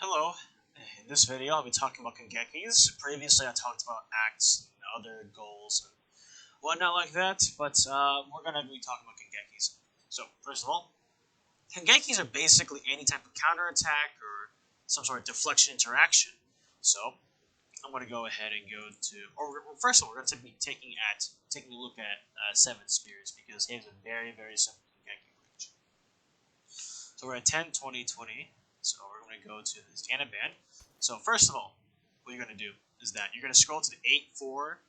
Hello, in this video I'll be talking about kengekis. Previously I talked about acts and other goals and whatnot like that, but we're going to be talking about kengekis. So, first of all, kengekis are basically any type of counterattack or some sort of deflection interaction. So, I'm going to go ahead and go to, first of all, we're going to be taking a look at 7 Spears because he has a very, very simple kengeki range. So we're at 10, 20, 20. So we're going to go to this Anibnd. So first of all, what you're going to do is that you're going to scroll to the 8, 4, or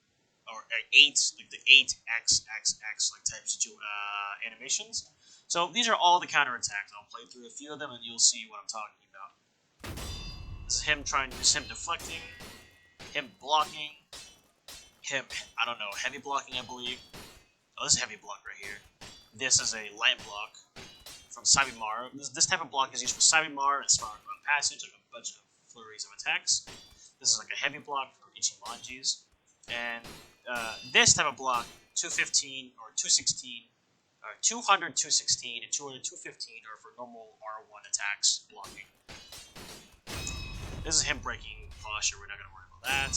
8, like the 8, X, X, X, like types of animations. So these are all the counterattacks. I'll play through a few of them and you'll see what I'm talking about. This is him deflecting, him blocking, him, I don't know, heavy blocking, I believe. Oh, this is heavy block right here. This is a light block from Sabimar. This type of block is used for Sabimar and Smart Passage, like a bunch of flurries of attacks. This is like a heavy block for Ichimonjis. And this type of block, 215 or 216, or 200, 216, and 200, 215 are for normal R1 attacks blocking. This is him breaking posture, we're not going to worry about that.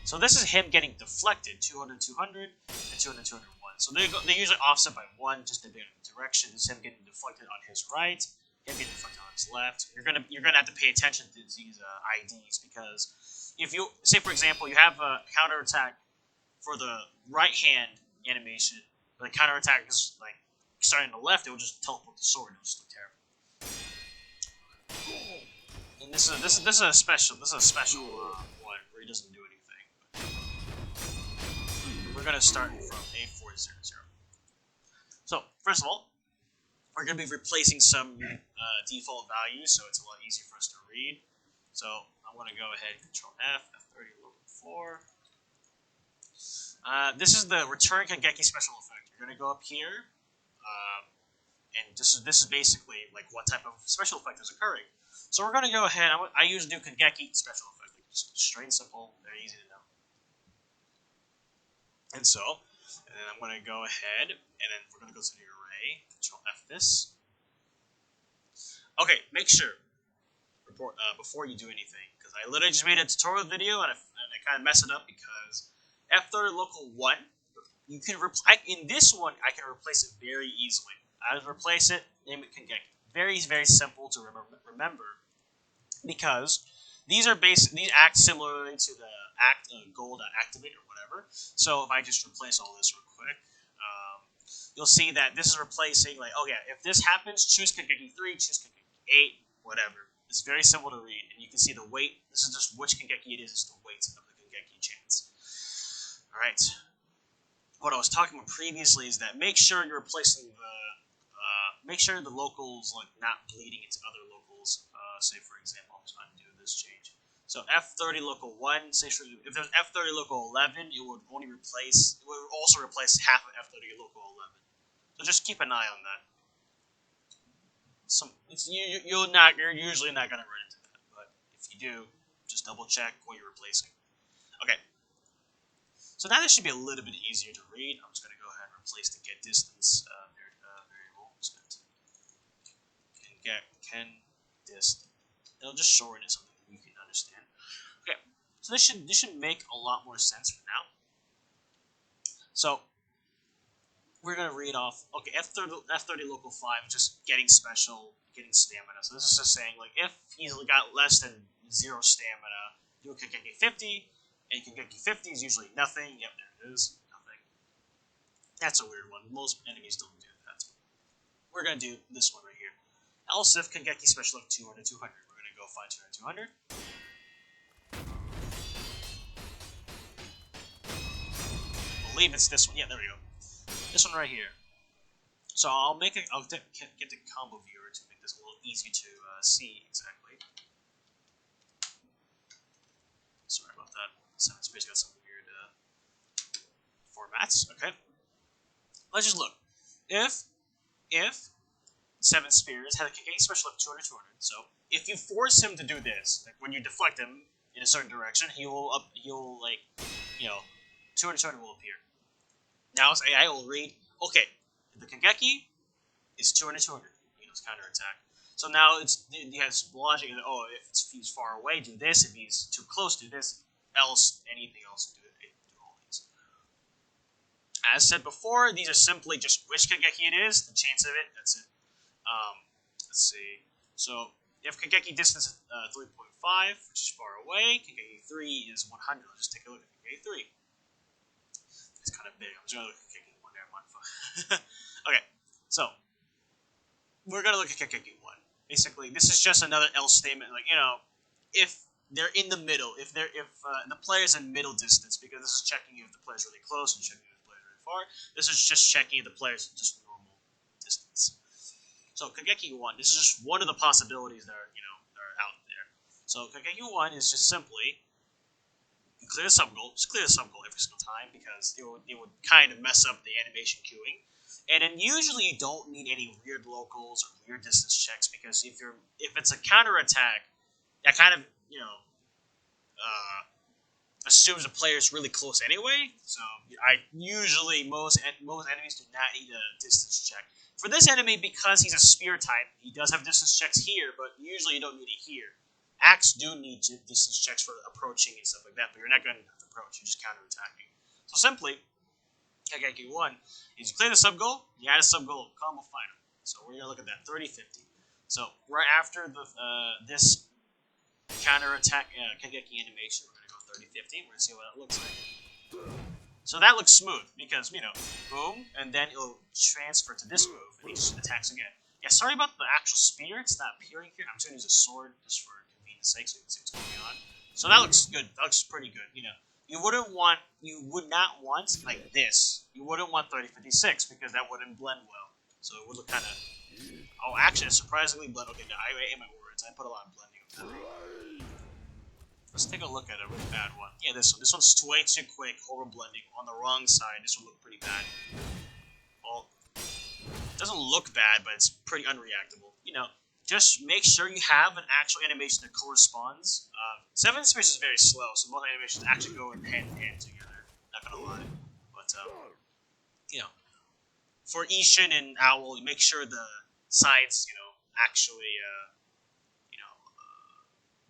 So this is him getting deflected, 200, 200, and 200, 201. So they're usually offset by 1, just in different direction. This is him getting deflected on his right, him getting deflected on his left. You're gonna have to pay attention to these IDs because if you say, for example, you have a counterattack for the right hand animation, but the counterattack is like starting on the left, it will just teleport the sword. It will just look terrible. And this is a special one where he doesn't do anything. We're going to start from A400. So, first of all, we're going to be replacing some default values, so it's a lot easier for us to read. So, I'm going to go ahead and Control F, F30, local 4. This is the Return Kengeki special effect. You're going to go up here, and this is basically like what type of special effect is occurring. So, we're going to go ahead, I usually do Kengeki special effect. Just straight and simple, very easy to know. And then I'm going to go ahead, and then we're going to go to the array, Control F this. Okay, make sure, before you do anything, because I literally just made a tutorial video, and I kind of messed it up, because F30 local 1, you can in this one, I can replace it very easily. I just replace it, name it Kengeki. Very, very simple to remember, because these act similarly to the gold activate or whatever. So if I just replace all this real quick, you'll see that this is replacing, like, oh yeah, if this happens, choose Kengeki 3, choose Kengeki 8, whatever. It's very simple to read, and you can see the weight. This is just which Kengeki it is the weight of the Kengeki chance. Alright. What I was talking about previously is that make sure you're replacing make sure the locals, like, not bleeding into other locals. Say, for example, I'm just going to undo this change. So F30 local 1, say if there's F30 local 11, it would also replace half of F30 local 11. So just keep an eye on that. You're usually not going to run into that, but if you do, just double check what you're replacing. Okay. So now this should be a little bit easier to read. I'm just going to go ahead and replace the get distance variable. Just going to can dist. It'll just shorten it something you can understand. Okay, so this should make a lot more sense for now. So we're gonna read off. Okay, F30 local 5, just getting special, getting stamina. So this is just saying, like, if he's got less than 0 stamina, do a Kengeki 50, and Kengeki 50 is usually nothing. Yep, there it is, nothing. That's a weird one. Most enemies don't do that. We're gonna do this one right here. Else if Kengeki special of 200, 200. We're gonna go find 200, 200. I believe it's this one. Yeah, there we go. This one right here. So I'll get the combo viewer to make this a little easier to see exactly. Sorry about that. Seven Spears got some weird formats. Okay. Let's just look. If 7 Spears had a Kengeki special of 200, 200. So if you force him to do this, like when you deflect him in a certain direction, he'll 200, 200 will appear. Now his AI will read, okay, the Kengeki is 200, 200. It's counterattack. So now it has logic. Oh, if he's far away, do this. If he's too close, do this. Else, anything else, do all these. As said before, these are simply just which Kengeki it is, the chance of it. That's it. Let's see. So if Kengeki distance is 3.5, which is far away, Kengeki 3 is 100. Let's just take a look at Kengeki 3. It's kind of big. I'm just going to look at Kengeki 1 there. Okay, so we're going to look at Kengeki 1. Basically, this is just another else statement. Like, if they're in the middle, if the player's in middle distance, because this is checking if the player's really close and checking if the player's really far. This is just checking if the player's just normal distance. So Kengeki 1, this is just one of the possibilities that are out there. So Kengeki 1 is just simply you clear the sub goal, just clear the sub goal every single time because it would kind of mess up the animation queuing. And then usually you don't need any weird locals or weird distance checks because if it's a counterattack, that kind of assumes the player is really close anyway. So most enemies do not need a distance check. For this enemy, because he's a spear type, he does have distance checks here, but usually you don't need it here. Axe do need distance checks for approaching and stuff like that, but you're not going to have to approach, you're just counterattacking. So simply, Kengeki 1 is you clear the sub goal, you add a sub goal combo final. So we're going to look at that 30-50. So right after this counterattack Kengeki animation, we're going to go 30-50. We're going to see what it looks like. So that looks smooth because, boom, and then it'll transfer to this move, and he just attacks again. Yeah, sorry about the actual spear, it's not appearing here. I'm just going to use a sword just for convenience sake so you can see what's going on. So that looks good. That looks pretty good, You would not want like this. You wouldn't want 30-56 because that wouldn't blend well. So it would look kind of. Oh, actually, surprisingly blend. Okay, no, I ate my words. I put a lot of blending on that. Let's take a look at a really bad one. Yeah, this one. This one's way too quick. Horrible blending on the wrong side. This will look pretty bad. Well, it doesn't look bad, but it's pretty unreactable. Just make sure you have an actual animation that corresponds. 7 space is very slow, so most animations actually go in hand in hand together. Not gonna lie, but for Ishin and Owl, make sure the sides, actually,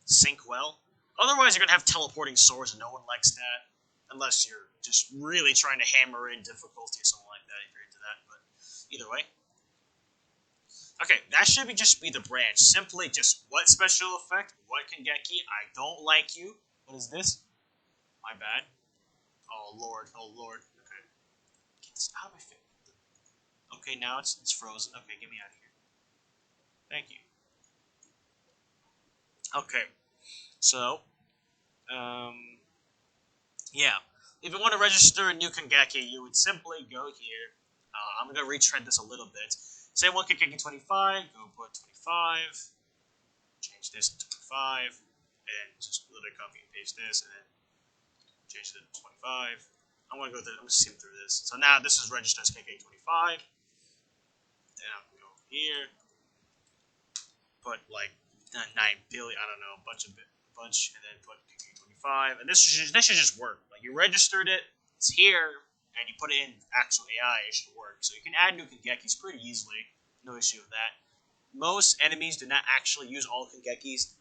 sync well. Otherwise, you're gonna have teleporting swords, and no one likes that, unless you're just really trying to hammer in difficulty or something like that. If you're into that, but either way. Okay, that should just be the branch. Simply just what special effect, what Kengeki, I don't like you. What is this? My bad. Oh lord, Okay. Get this out of my face. Okay, now it's frozen. Okay, get me out of here. Thank you. Okay. So, yeah. If you want to register a new Kengeki, you would simply go here. I'm going to retread this a little bit. Say I want Kengeki 25, go put 25, change this to 25, and just literally copy and paste this, and then change it to 25. I'm going to go through, I'm just skipping through this. So now this is registered as Kengeki 25. Then I'm going to go here, put like 9 billion, I don't know, bunch, and then put Kengeki 25, and this should just work. Like you registered it, it's here, and you put it in actual AI, it should work. So you can add new Kengekis pretty easily, no issue with that. Most enemies do not actually use all Kengekis,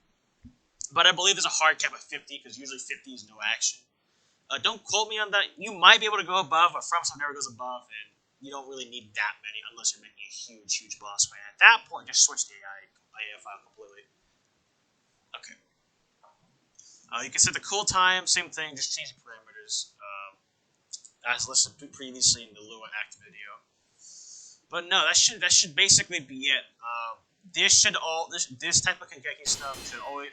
but I believe there's a hard cap of 50, because usually 50 is no action. Don't quote me on that. You might be able to go above, but FromSoft never goes above, and you don't really need that many unless you're making a huge boss fight. At that point, just switch the AI file completely. Okay. You can set the cool time, same thing, just change the parameters. As listed previously in the Lua Act video. But no, that should basically be it. This type of Kengeki stuff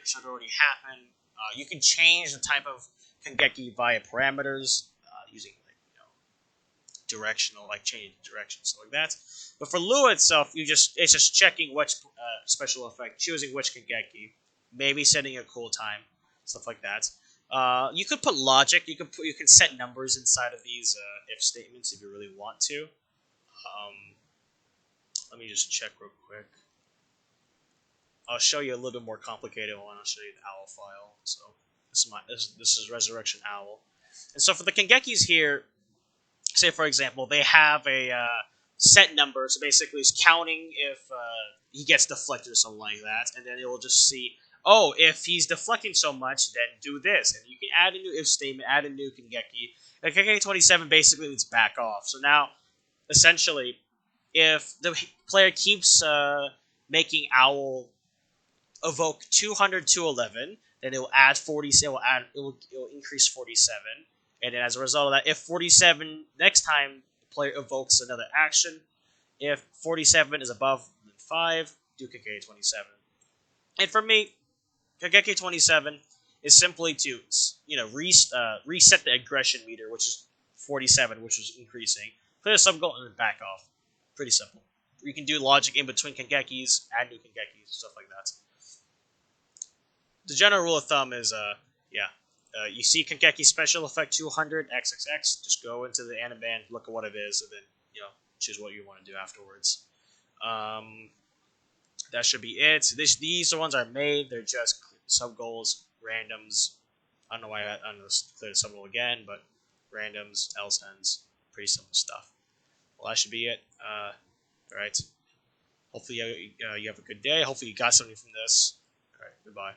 should already happen. You can change the type of Kengeki via parameters using directional, like changing direction, stuff like that. But for Lua itself, it's just checking which special effect, choosing which Kengeki, maybe setting a cool time, stuff like that. You could put logic. You can set numbers inside of these if statements if you really want to. Let me just check real quick. I'll show you a little bit more complicated one. I'll show you the owl file. So this is Resurrection Owl. And so for the Kengekis here, say for example they have a set number. So basically it's counting if he gets deflected or something like that, and then it will just see, oh, if he's deflecting so much, then do this, and you can add a new if statement, add a new Kengeki. And Kengeki 27 basically means back off. So now, essentially, if the player keeps making Owl evoke 200 to 11, then it will add 40. It will increase 47, and then as a result of that, if 47 next time the player evokes another action, if 47 is above 5, do Kengeki 27. And for me, Kengeki 27 is simply to reset the aggression meter, which is 47, which was increasing, clear the sub goal, and then back off. Pretty simple. You can do logic in between Kengekis, add new Kengekis, stuff like that. The general rule of thumb is, you see Kengeki special effect 200 XXX, just go into the Anibnd, look at what it is, and then choose what you want to do afterwards. That should be it. These ones are made. They're just sub goals, randoms. I don't know why I'm going to clear the sub goal again, but randoms, else ends, pretty simple stuff. Well, that should be it. All right. Hopefully you have a good day. Hopefully you got something from this. All right. Goodbye.